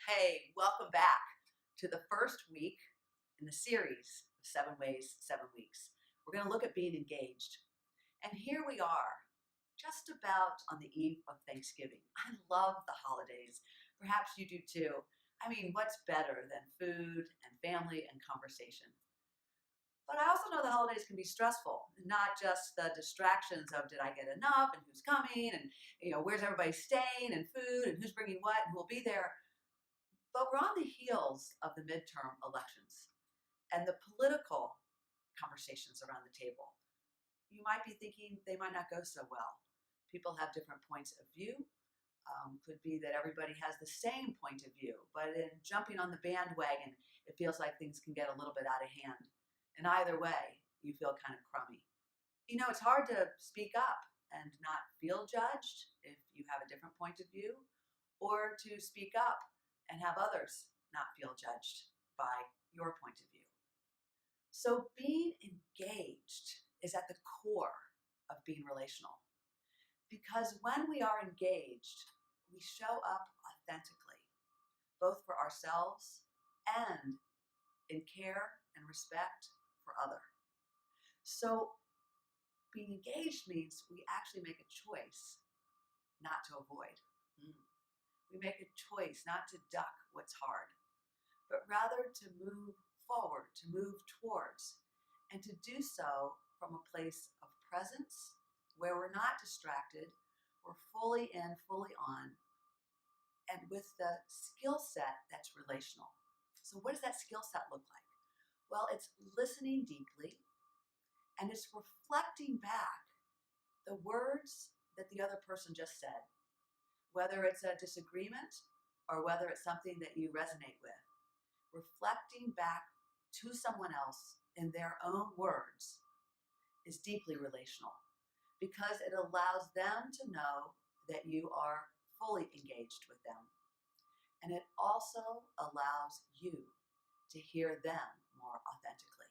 Hey, welcome back to the first week in the series of 7 Ways, 7 Weeks. We're going to look at being engaged. And here we are, just about on the eve of Thanksgiving. I love the holidays. Perhaps you do too. I mean, what's better than food and family and conversation? But I also know the holidays can be stressful, not just the distractions of did I get enough and who's coming and where's everybody staying and food and who's bringing what and who will be there. But we're on the heels of the midterm elections and the political conversations around the table. You might be thinking they might not go so well. People have different points of view. Could be that everybody has the same point of view, but in jumping on the bandwagon, it feels like things can get a little bit out of hand. And either way, you feel kind of crummy. It's hard to speak up and not feel judged if you have a different point of view, or to speak up and have others not feel judged by your point of view. So being engaged is at the core of being relational, because when we are engaged, we show up authentically, both for ourselves and in care and respect for other. So being engaged means we actually make a choice not to avoid. We make a choice not to duck what's hard, but rather to move forward, to move towards, and to do so from a place of presence where we're not distracted, we're fully in, fully on, and with the skill set that's relational. So what does that skill set look like? Well, it's listening deeply, and it's reflecting back the words that the other person just said, whether it's a disagreement or whether it's something that you resonate with. Reflecting back to someone else in their own words is deeply relational, because it allows them to know that you are fully engaged with them. And it also allows you to hear them more authentically.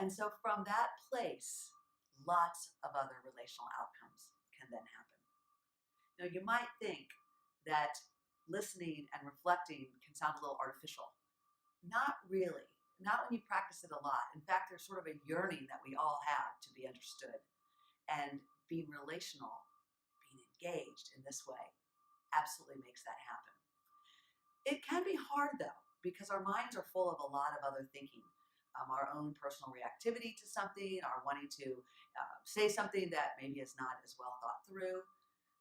And so from that place, lots of other relational outcomes can then happen. Now, you might think that listening and reflecting can sound a little artificial. Not really. Not when you practice it a lot. In fact, there's sort of a yearning that we all have to be understood. And being relational, being engaged in this way, absolutely makes that happen. It can be hard, though, because our minds are full of a lot of other thinking. Our own personal reactivity to something, our wanting to say something that maybe is not as well thought through.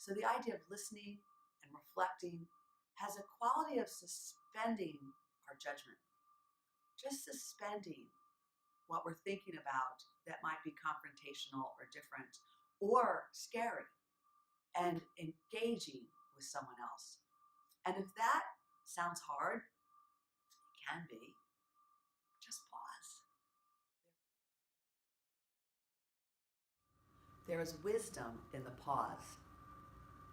So the idea of listening and reflecting has a quality of suspending our judgment. Just suspending what we're thinking about that might be confrontational or different or scary, and engaging with someone else. And if that sounds hard, it can be, just pause. There is wisdom in the pause.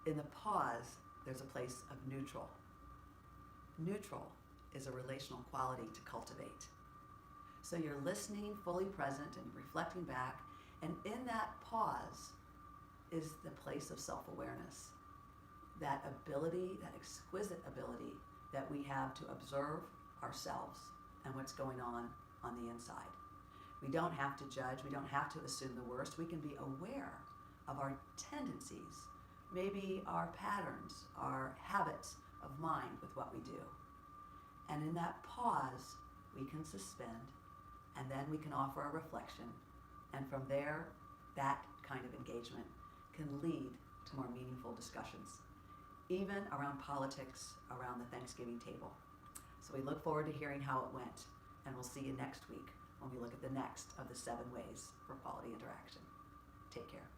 In the pause, there's a place of neutral. Neutral is a relational quality to cultivate. So you're listening, fully present, and reflecting back. And in that pause is the place of self-awareness. That ability, that exquisite ability that we have to observe ourselves and what's going on the inside. We don't have to judge. We don't have to assume the worst. We can be aware of our tendencies, maybe our patterns, our habits of mind with what we do. And in that pause, we can suspend, and then we can offer a reflection. And from there, that kind of engagement can lead to more meaningful discussions, even around politics, around the Thanksgiving table. So we look forward to hearing how it went, and we'll see you next week when we look at the next of the 7 ways for quality interaction. Take care.